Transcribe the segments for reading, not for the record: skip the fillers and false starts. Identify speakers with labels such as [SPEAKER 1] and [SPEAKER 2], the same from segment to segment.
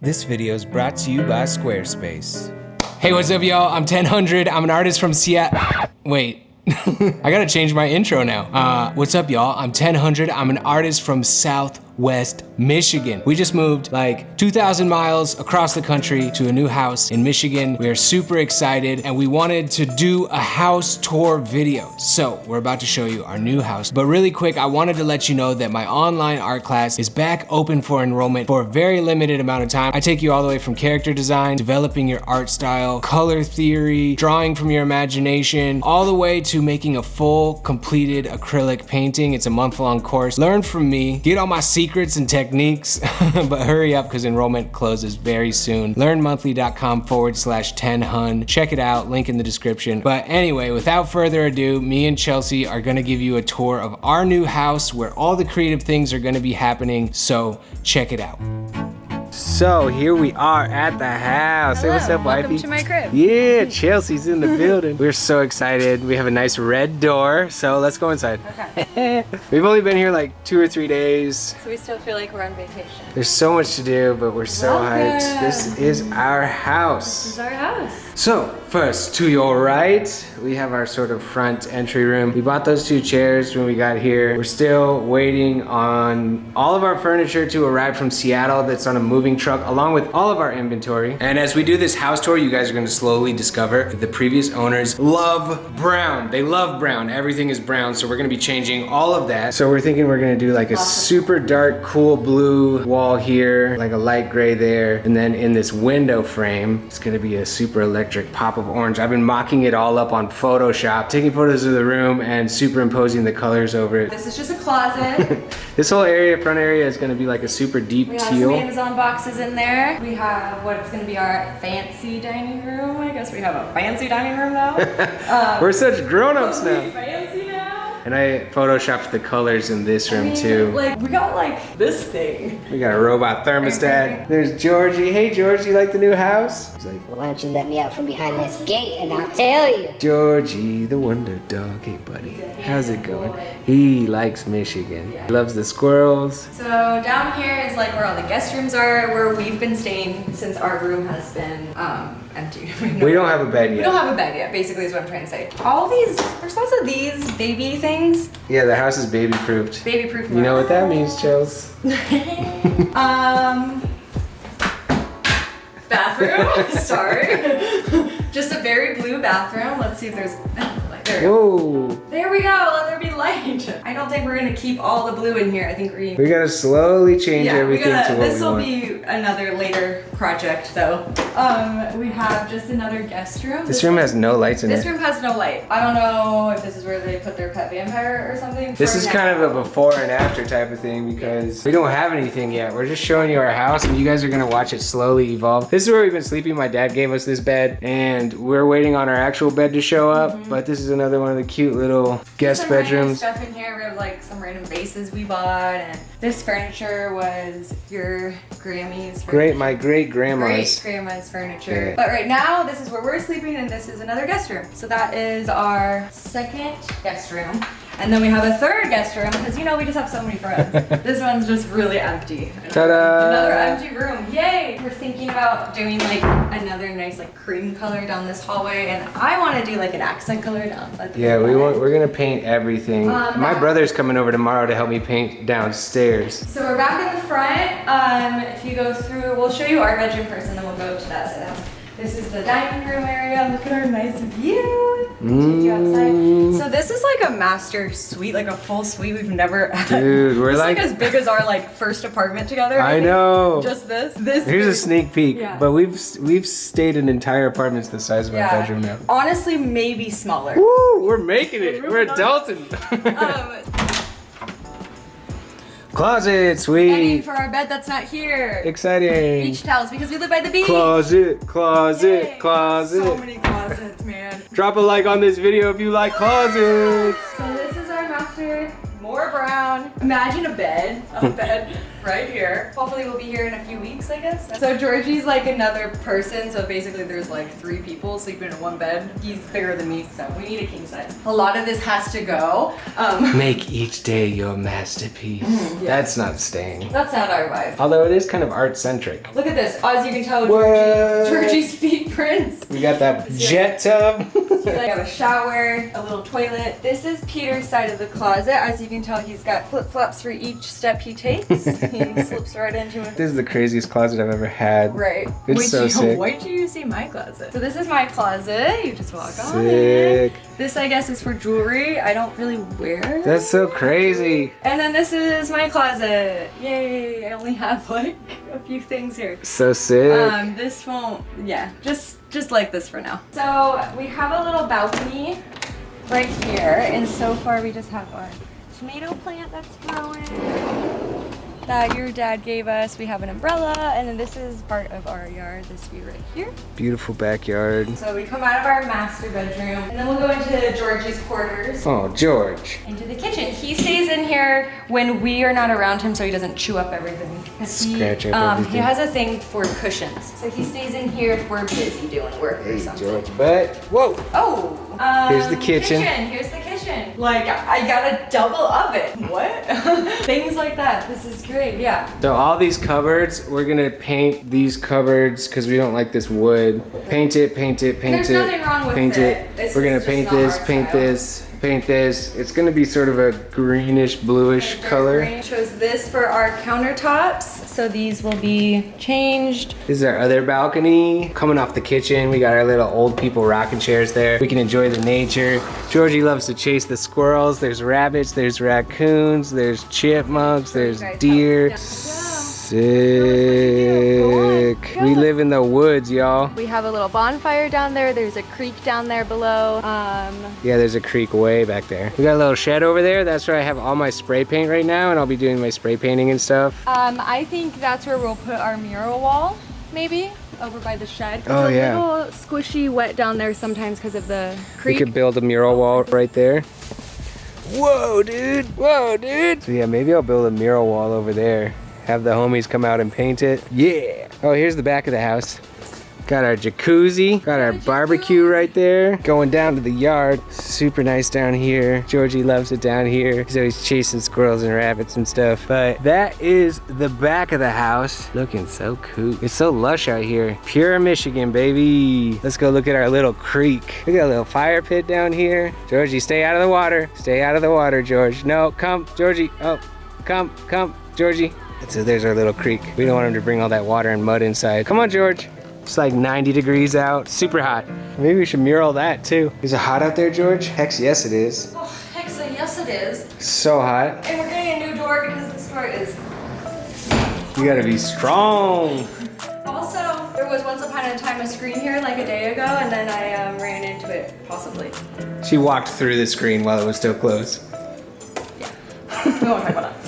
[SPEAKER 1] This video is brought to you by Squarespace. Hey, what's up, y'all? I'm 1000. I'm an artist from Seattle. Wait. I gotta change my intro now. What's up, y'all? I'm 1000. I'm an artist from Southwest Michigan. We just moved like 2,000 miles across the country to a new house in Michigan. We are super excited and we wanted to do a house tour video. So we're about to show you our new house. But really quick, I wanted to let you know that my online art class is back open for enrollment for a very limited amount of time. I take you all the way from character design, developing your art style, color theory, drawing from your imagination, all the way to making a full completed acrylic painting. It's a month-long course. Learn from me, get all my secrets and techniques, but hurry up because enrollment closes very soon. Learnmonthly.com/10hun. Check it out, link in the description. But anyway, without further ado, me and Chelsea are gonna give you a tour of our new house where all the creative things are gonna be happening, so check it out. So here we are at the house.
[SPEAKER 2] Hello,
[SPEAKER 1] hey, what's up,
[SPEAKER 2] welcome
[SPEAKER 1] wifey?
[SPEAKER 2] to my crib.
[SPEAKER 1] Yeah, Chelsea's in the building. We're so excited. We have a nice red door, so let's go inside.
[SPEAKER 2] Okay.
[SPEAKER 1] We've only been here like 2 or 3 days.
[SPEAKER 2] So we still feel like we're on vacation.
[SPEAKER 1] There's so much to do, but we're so hyped.
[SPEAKER 2] Welcome.
[SPEAKER 1] This is our house.
[SPEAKER 2] This is our house.
[SPEAKER 1] So first, to your right, we have our sort of front entry room. We bought those 2 chairs when we got here. We're still waiting on all of our furniture to arrive from Seattle that's on a moving truck, along with all of our inventory. And as we do this house tour, you guys are gonna slowly discover that the previous owners love brown. They love brown. Everything is brown, so we're gonna be changing all of that. So we're thinking we're gonna do like a super dark, cool blue wall here, like a light gray there, and then in this window frame, it's gonna be a super electric pop of orange. I've been mocking it all up on Photoshop, taking photos of the room and superimposing the colors over it.
[SPEAKER 2] This is just a closet.
[SPEAKER 1] This whole area, front area, is gonna be like a super deep
[SPEAKER 2] We have
[SPEAKER 1] teal.
[SPEAKER 2] some Amazon boxes in there. We have what's gonna be our fancy dining room. I guess we have a fancy dining room now.
[SPEAKER 1] We're such grown-ups now.
[SPEAKER 2] Fancy now.
[SPEAKER 1] And I photoshopped the colors in this room too.
[SPEAKER 2] Like we got like this thing.
[SPEAKER 1] We got a robot thermostat. There's Georgie. Hey Georgie, you like the new house? He's like,
[SPEAKER 3] Why don't you let me out from behind this gate and I'll tell you.
[SPEAKER 1] Georgie, the wonder dog. Hey buddy, how's it going? He likes Michigan. He loves the squirrels.
[SPEAKER 2] So down here is like where all the guest rooms are, where we've been staying since our room has been empty.
[SPEAKER 1] We don't have a bed yet.
[SPEAKER 2] We don't have a bed yet, basically is what I'm trying to say. All these, there's lots of these baby things.
[SPEAKER 1] Yeah, the house is baby-proofed.
[SPEAKER 2] Baby-proof.
[SPEAKER 1] You know what that means, Chels?
[SPEAKER 2] Bathroom, sorry. Just a very blue bathroom. Let's see if there's, there we go.
[SPEAKER 1] Whoa.
[SPEAKER 2] There we go, let there be light. I don't think we're gonna keep all the blue in here. I think
[SPEAKER 1] We gotta slowly change everything to what we want.
[SPEAKER 2] This will be another later project though. We have just another guest room.
[SPEAKER 1] This room has no lights in it.
[SPEAKER 2] This room has no light. I don't know if this is where they put their pet vampire or something.
[SPEAKER 1] This is kind of a before and after type of thing because we don't have anything yet. We're just showing you our house and you guys are gonna watch it slowly evolve. This is where we've been sleeping. My dad gave us this bed and we're waiting on our actual bed to show up. But this is another one of the cute little guest
[SPEAKER 2] some random
[SPEAKER 1] bedrooms.
[SPEAKER 2] Stuff in here. We have like some random vases we bought, and this furniture was your Grammy's furniture.
[SPEAKER 1] My great grandma's.
[SPEAKER 2] Great grandma's furniture.
[SPEAKER 1] Yeah.
[SPEAKER 2] But right now, this is where we're sleeping, and this is another guest room. So that is our second guest room. And then we have a third guest room, because you know we just have so many friends. This one's just really empty.
[SPEAKER 1] Ta-da!
[SPEAKER 2] Another empty room, yay! We're thinking about doing like another nice like cream color down this hallway, and I want to do like an accent color down.
[SPEAKER 1] Yeah, we're gonna paint everything. My brother's coming over tomorrow to help me paint downstairs.
[SPEAKER 2] So we're back in the front. If you go through, we'll show you our bedroom first, and then we'll go to that side of the house. This is the dining room area. Look at our nice view. Take you outside. So this is like a master suite, like a full suite we've never had.
[SPEAKER 1] Dude, we're
[SPEAKER 2] it's
[SPEAKER 1] like
[SPEAKER 2] as big as our like first apartment together.
[SPEAKER 1] I
[SPEAKER 2] think.
[SPEAKER 1] know.
[SPEAKER 2] Just this.
[SPEAKER 1] Here's a sneak peek.
[SPEAKER 2] Yeah.
[SPEAKER 1] But we've stayed in entire apartments the size of our bedroom now.
[SPEAKER 2] Honestly, maybe smaller.
[SPEAKER 1] Woo! We're making it. We're adulting. Closet, sweet.
[SPEAKER 2] Bedding for our bed that's not here.
[SPEAKER 1] Exciting.
[SPEAKER 2] Beach towels because we live by the beach.
[SPEAKER 1] Closet.
[SPEAKER 2] Yay.
[SPEAKER 1] Closet.
[SPEAKER 2] So many closets, man.
[SPEAKER 1] Drop a like on this video if you like closets.
[SPEAKER 2] So this is our master. More brown. Imagine a bed right here. Hopefully we'll be here in a few weeks, I guess. So Georgie's like another person, so basically there's like 3 people sleeping in one bed. He's bigger than me, so we need a king size. A lot of this has to go.
[SPEAKER 1] Make each day your masterpiece.
[SPEAKER 2] Yeah.
[SPEAKER 1] That's not staying.
[SPEAKER 2] That's not our vibe.
[SPEAKER 1] Although it is kind of art-centric.
[SPEAKER 2] Look at this. As you can tell,
[SPEAKER 1] What?
[SPEAKER 2] Georgie's feet prints.
[SPEAKER 1] We got that jet tub.
[SPEAKER 2] We have a shower, a little toilet. This is Peter's side of the closet. As you can tell, he's got flip-flops for each step he takes. He slips right into it.
[SPEAKER 1] This is the craziest closet I've ever had.
[SPEAKER 2] Right.
[SPEAKER 1] It's so sick.
[SPEAKER 2] Wait till you see my closet. So this is my closet. You just walk on
[SPEAKER 1] Sick.
[SPEAKER 2] in. This, I guess, is for jewelry. I don't really wear.
[SPEAKER 1] That's so crazy.
[SPEAKER 2] And then this is my closet. Yay! I only have like a few things here.
[SPEAKER 1] So sick.
[SPEAKER 2] This won't. Yeah, just like this for now. So we have a little balcony right here, and so far we just have our tomato plant that's growing that your dad gave us. We have an umbrella, and then this is part of our yard, this view right here.
[SPEAKER 1] Beautiful backyard.
[SPEAKER 2] So we come out of our master bedroom, and then we'll go into Georgie's quarters.
[SPEAKER 1] Oh, George.
[SPEAKER 2] Into the kitchen. He stays in here when we are not around him, so he doesn't chew up everything.
[SPEAKER 1] Scratch up everything.
[SPEAKER 2] He has a thing for cushions, so he stays in here if we're busy doing work or
[SPEAKER 1] Hey,
[SPEAKER 2] something.
[SPEAKER 1] George. But, whoa.
[SPEAKER 2] Oh,
[SPEAKER 1] Here's the kitchen.
[SPEAKER 2] Here's the kitchen. Like, I got a double oven. What? Things like that. This is great. Yeah.
[SPEAKER 1] So all these cupboards, we're gonna paint these cupboards because we don't like this wood. Paint it, paint it, paint
[SPEAKER 2] There's
[SPEAKER 1] it.
[SPEAKER 2] nothing wrong with
[SPEAKER 1] paint
[SPEAKER 2] it.
[SPEAKER 1] We're gonna paint this, paint this, paint this. It's gonna be sort of a greenish, bluish color.
[SPEAKER 2] Chose this for our countertops, so these will be changed.
[SPEAKER 1] This is our other balcony. Coming off the kitchen, we got our little old people rocking chairs there. We can enjoy the nature. Georgie loves to chase the squirrels. There's rabbits, there's raccoons, there's chipmunks, there's deer. Sick. We live in the woods, y'all.
[SPEAKER 2] We have a little bonfire down there. There's a creek down there below.
[SPEAKER 1] Yeah, there's a creek way back there. We got a little shed over there. That's where I have all my spray paint right now, and I'll be doing my spray painting and stuff.
[SPEAKER 2] I think that's where we'll put our mural wall, maybe, over by the shed. It's
[SPEAKER 1] Oh, yeah.
[SPEAKER 2] a little squishy wet down there sometimes because of the creek.
[SPEAKER 1] We could build a mural wall right there. Whoa, dude. Whoa, dude. So yeah, maybe I'll build a mural wall over there. Have the homies come out and paint it. Yeah. Oh, here's the back of the house. Got our jacuzzi, got our barbecue right there. Going down to the yard. Super nice down here. Georgie loves it down here. He's always chasing squirrels and rabbits and stuff. But that is the back of the house. Looking so cool. It's so lush out here. Pure Michigan, baby. Let's go look at our little creek. We got a little fire pit down here. Georgie, stay out of the water. Stay out of the water, George. No, come, Georgie. Oh, come, Georgie. So there's our little creek. We don't want him to bring all that water and mud inside. Come on, George. It's like 90 degrees out, super hot. Maybe we should mural that too. Is it hot out there, George? Heck yes it is.
[SPEAKER 2] Oh, heck, so yes it is.
[SPEAKER 1] So hot.
[SPEAKER 2] And we're getting a new door because this door is...
[SPEAKER 1] You gotta be strong.
[SPEAKER 2] Also, there was once upon a time a screen here like a day ago, and then I ran into it, possibly.
[SPEAKER 1] She walked through the screen while it was still closed.
[SPEAKER 2] Yeah, we won't talk about that.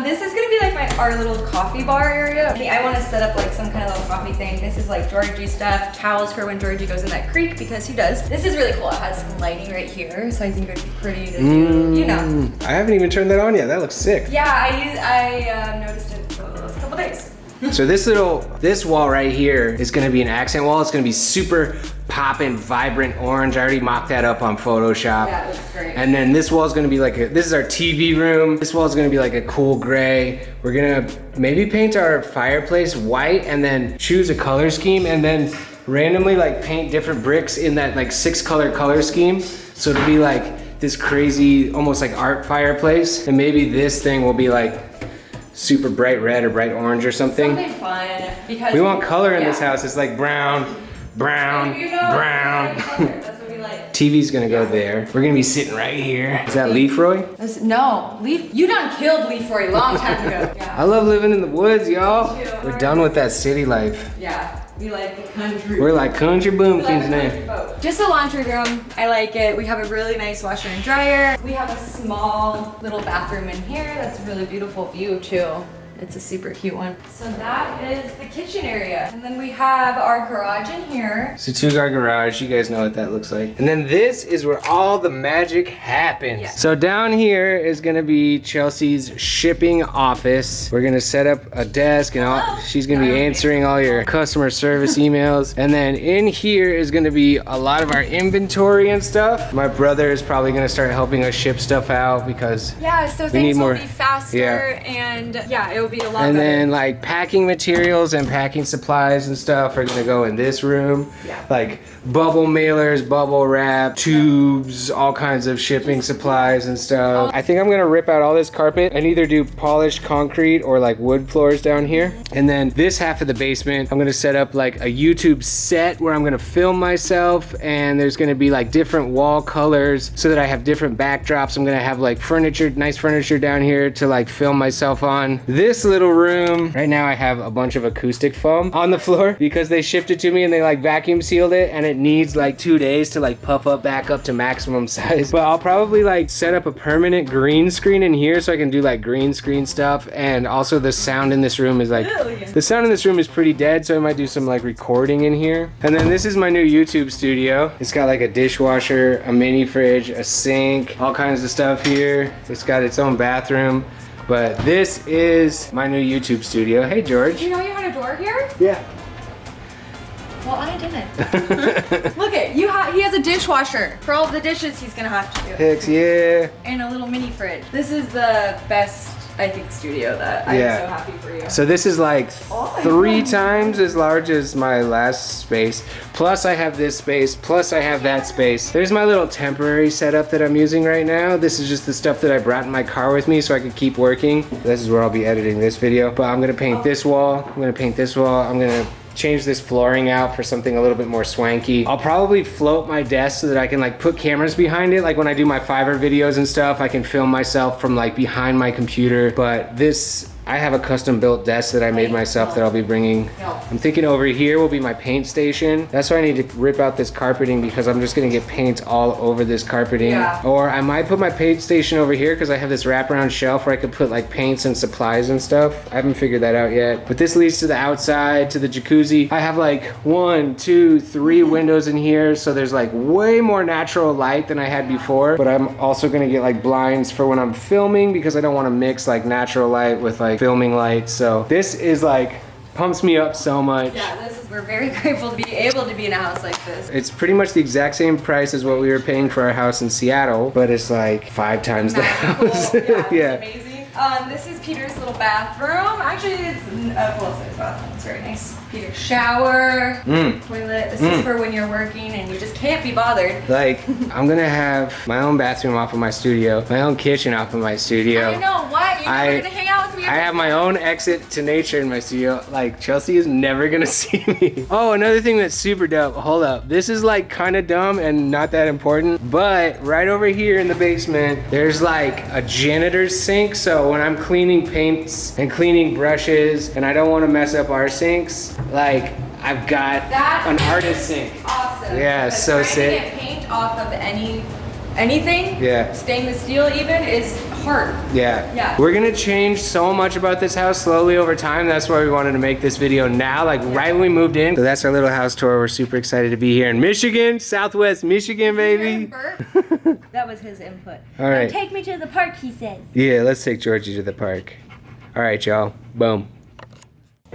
[SPEAKER 2] This is gonna be like our little coffee bar area. I want to set up like some kind of little coffee thing. This is like Georgie stuff, towels for when Georgie goes in that creek, because he does. This is really cool. It has some lighting right here, so I think it'd be pretty to do, you know.
[SPEAKER 1] I haven't even turned that on yet. That looks sick.
[SPEAKER 2] Yeah, I noticed it for the last couple days.
[SPEAKER 1] So this wall right here is gonna be an accent wall. It's gonna be super poppin', vibrant orange. I already mocked that up on Photoshop.
[SPEAKER 2] Yeah, it looks great.
[SPEAKER 1] And then this wall is gonna be like this is our TV room. This wall is gonna be like a cool gray. We're gonna maybe paint our fireplace white and then choose a color scheme and then randomly like paint different bricks in that like 6-color scheme. So it'll be like this crazy, almost like art fireplace. And maybe this thing will be like super bright red or bright orange or something.
[SPEAKER 2] Something fun, because
[SPEAKER 1] we want color in this house. It's like brown.
[SPEAKER 2] That's what we like.
[SPEAKER 1] TV's gonna go there. We're gonna be sitting right here. Is that Leafroy?
[SPEAKER 2] No, you done killed Leafroy a long time ago. Yeah.
[SPEAKER 1] I love living in the woods, y'all.
[SPEAKER 2] Me too.
[SPEAKER 1] We're done with that city life.
[SPEAKER 2] Yeah, we like the country.
[SPEAKER 1] We're like country boomkins now.
[SPEAKER 2] Just a laundry room. I like it. We have a really nice washer and dryer. We have a small little bathroom in here. That's a really beautiful view too. It's a super cute one. So that is the kitchen area. And then we have our garage in here.
[SPEAKER 1] So two-car garage, you guys know what that looks like. And then this is where all the magic happens.
[SPEAKER 2] Yeah.
[SPEAKER 1] So down here is gonna be Chelsea's shipping office. We're gonna set up a desk and all, she's gonna be answering all your customer service emails. And then in here is gonna be a lot of our inventory and stuff. My brother is probably gonna start helping us ship stuff out because
[SPEAKER 2] yeah, so
[SPEAKER 1] we
[SPEAKER 2] things
[SPEAKER 1] need more,
[SPEAKER 2] will be faster and yeah, it will be a lot
[SPEAKER 1] and
[SPEAKER 2] better.
[SPEAKER 1] then like packing materials and packing supplies and stuff are gonna go in this room.
[SPEAKER 2] Yeah.
[SPEAKER 1] Like bubble mailers, bubble wrap, tubes, all kinds of shipping supplies and stuff. I think I'm gonna rip out all this carpet and either do polished concrete or like wood floors down here. And then this half of the basement, I'm gonna set up like a YouTube set where I'm gonna film myself, and there's gonna be like different wall colors so that I have different backdrops. I'm gonna have like furniture, nice furniture down here to like film myself on. This little room, right now I have a bunch of acoustic foam on the floor because they shipped it to me and they like vacuum sealed it, and it needs like 2 days to like puff up back up to maximum size. But I'll probably like set up a permanent green screen in here so I can do like green screen stuff. And also the sound in this room is like, the sound in this room is pretty dead, so I might do some like recording in here. And then this is my new YouTube studio. It's got like a dishwasher, a mini fridge, a sink, all kinds of stuff here. It's got its own bathroom. But this is my new YouTube studio. Hey, George.
[SPEAKER 2] Did you know you had a door here?
[SPEAKER 1] Yeah.
[SPEAKER 2] Well, I didn't. Look at you. He has a dishwasher for all the dishes he's gonna have to do.
[SPEAKER 1] Heck yeah.
[SPEAKER 2] And a little mini fridge. This is the best, I think, studio that I'm so happy for you.
[SPEAKER 1] So this is like 3 times as large as my last space. Plus I have this space, plus I have that space. There's my little temporary setup that I'm using right now. This is just the stuff that I brought in my car with me so I could keep working. This is where I'll be editing this video. But I'm gonna paint this wall, I'm gonna paint this wall, I'm gonna change this flooring out for something a little bit more swanky. I'll probably float my desk so that I can like put cameras behind it. Like when I do my Fiverr videos and stuff, I can film myself from like behind my computer. But this, I have a custom built desk that I made myself that I'll be bringing. I'm thinking over here will be my paint station. That's why I need to rip out this carpeting because I'm just gonna get paint all over this carpeting.
[SPEAKER 2] Yeah.
[SPEAKER 1] Or I might put my paint station over here because I have this wraparound shelf where I could put like paints and supplies and stuff. I haven't figured that out yet. But this leads to the outside, to the jacuzzi. I have like 1, 2, 3 windows in here. So there's like way more natural light than I had before. But I'm also gonna get like blinds for when I'm filming because I don't wanna mix like natural light with like filming lights. So this is like pumps me up so much.
[SPEAKER 2] Yeah, we're very grateful to be able to be in a house like this.
[SPEAKER 1] It's pretty much the exact same price as what we were paying for our house in Seattle, but it's like 5 times the house.
[SPEAKER 2] Yeah, amazing. This is Peter's little bathroom. Actually, it's a full-size bathroom. It's very nice. Peter's shower, toilet. This is for when you're working and you just can't be bothered.
[SPEAKER 1] Like, I'm gonna have my own bathroom off of my studio, my own kitchen off of my studio.
[SPEAKER 2] I know, what? You're never gonna hang out with me?
[SPEAKER 1] I have my own exit to nature in my studio. Like, Chelsea is never gonna see me. Oh, another thing that's super dope. Hold up. This is like kind of dumb and not that important, but right over here in the basement, there's like a janitor's sink. So when I'm cleaning paints and cleaning brushes and I don't want to mess up our sinks, like I've got an artist sink.
[SPEAKER 2] Awesome.
[SPEAKER 1] Yeah,
[SPEAKER 2] because
[SPEAKER 1] so
[SPEAKER 2] trying
[SPEAKER 1] sick.
[SPEAKER 2] to get paint off of anything, stainless steel even, is hard.
[SPEAKER 1] Yeah. We're gonna change so much about this house slowly over time. That's why we wanted to make this video now, like right when we moved in. So that's our little house tour. We're super excited to be here in Michigan, Southwest Michigan, baby.
[SPEAKER 4] That was his input.
[SPEAKER 1] All right.
[SPEAKER 4] Now take me to the park, he says.
[SPEAKER 1] Yeah, let's take Georgie to the park. All right, y'all. Boom.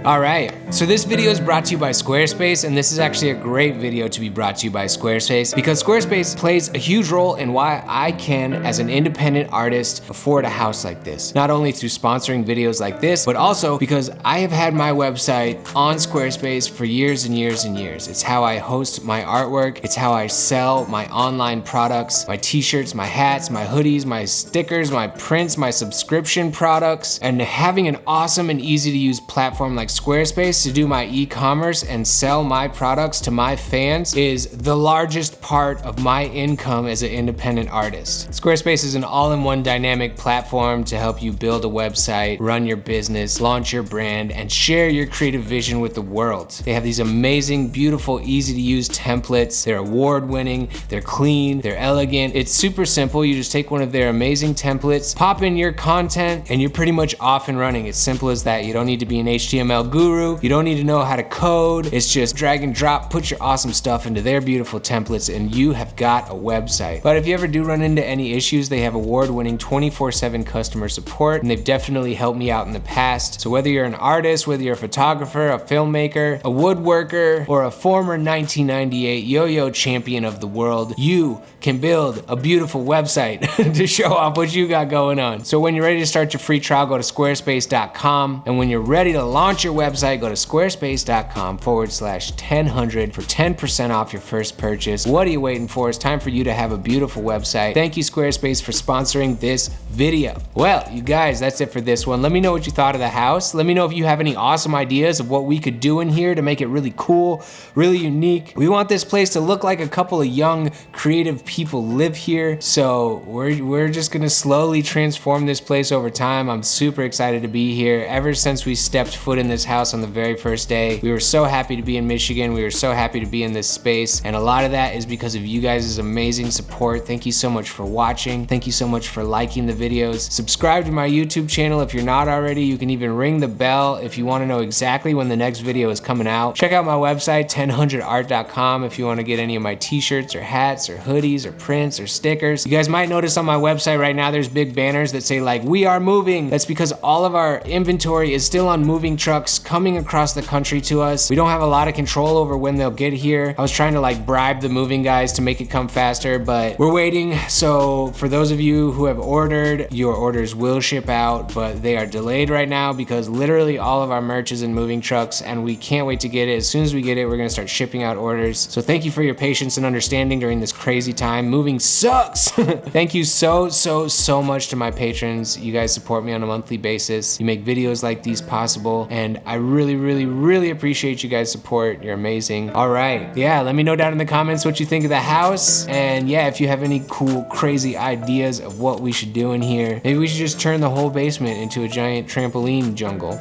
[SPEAKER 1] Alright, so this video is brought to you by Squarespace, and this is actually a great video to be brought to you by Squarespace because Squarespace plays a huge role in why I can, as an independent artist, afford a house like this. Not only through sponsoring videos like this, but also because I have had my website on Squarespace for years and years and years. It's how I host my artwork, it's how I sell my online products, my t-shirts, my hats, my hoodies, my stickers, my prints, my subscription products, and having an awesome and easy to use platform like Squarespace to do my e-commerce and sell my products to my fans is the largest part of my income as an independent artist. Squarespace is an all-in-one dynamic platform to help you build a website, run your business, launch your brand, and share your creative vision with the world. They have these amazing, beautiful, easy-to-use templates. They're award-winning, they're clean, they're elegant. It's super simple. You just take one of their amazing templates, pop in your content, and you're pretty much off and running. It's simple as that. You don't need to be an HTML guru. You don't need to know how to code. It's just drag and drop, put your awesome stuff into their beautiful templates, and you have got a website. But if you ever do run into any issues, they have award-winning 24/7 customer support, and they've definitely helped me out in the past. So whether you're an artist, whether you're a photographer, a filmmaker, a woodworker, or a former 1998 yo-yo champion of the world, you can build a beautiful website to show off what you got going on. So when you're ready to start your free trial, go to squarespace.com. And when you're ready to launch your website, go to squarespace.com/1000 for 10% off your first purchase. What are you waiting for? It's time for you to have a beautiful website. Thank you, Squarespace, for sponsoring this video. Well, you guys, that's it for this one. Let me know what you thought of the house. Let me know if you have any awesome ideas of what we could do in here to make it really cool, really unique. We want this place to look like a couple of young, creative people live here. So we're just gonna slowly transform this place over time. I'm super excited to be here. Ever since we stepped foot in this house on the very first day, we were so happy to be in Michigan. We were so happy to be in this space. And a lot of that is because of you guys' amazing support. Thank you so much for watching. Thank you so much for liking the videos. Subscribe to my YouTube channel if you're not already. You can even ring the bell if you wanna know exactly when the next video is coming out. Check out my website, 1000art.com, if you wanna get any of my t-shirts or hats or hoodies or prints or stickers. You guys might notice on my website right now there's big banners that say like, "We are moving." That's because all of our inventory is still on moving trucks coming across the country to us. We don't have a lot of control over when they'll get here. I was trying to like bribe the moving guys to make it come faster, but we're waiting. So for those of you who have ordered, your orders will ship out, but they are delayed right now because literally all of our merch is in moving trucks and we can't wait to get it. As soon as we get it, we're gonna start shipping out orders. So thank you for your patience and understanding during this crazy time. Moving sucks. Thank you so much to my patrons. You guys support me on a monthly basis. You make videos like these possible, and I really appreciate you guys' support. You're amazing. All right, yeah, let me know down in the comments what you think of the house, and yeah, if you have any cool, crazy ideas of what we should do in here. Maybe we should just turn the whole basement into a giant trampoline jungle.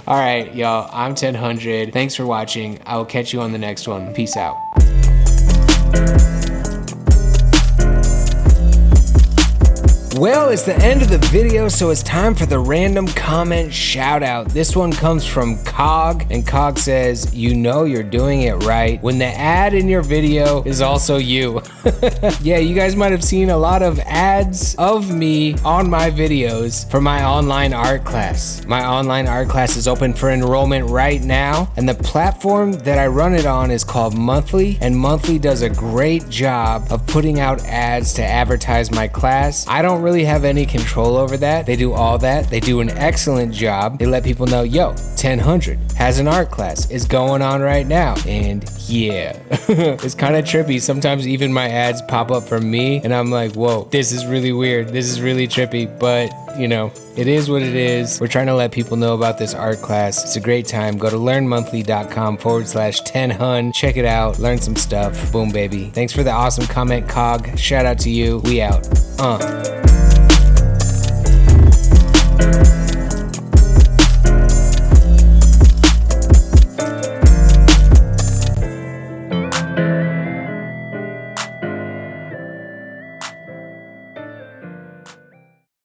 [SPEAKER 1] All right, y'all, I'm 1000. Thanks for watching. I will catch you on the next one. Peace out. Well, it's the end of the video, so it's time for the random comment shout out. This one comes from Cog, and Cog says, "You know you're doing it right when the ad in your video is also you." Yeah, you guys might have seen a lot of ads of me on my videos for my online art class. My online art class is open for enrollment right now, and the platform that I run it on is called Monthly, and Monthly does a great job of putting out ads to advertise my class. I don't really have any control over that. They do all that. They do an excellent job. They let people know, yo, 1000 has an art class. It's going on right now. And yeah, it's kind of trippy. Sometimes even my ads pop up for me and I'm like, whoa, this is really weird. This is really trippy, but you know, it is what it is. We're trying to let people know about this art class. It's a great time. Go to learnmonthly.com/1000. Check it out. Learn some stuff. Boom, baby. Thanks for the awesome comment, Cog. Shout out to you. We out.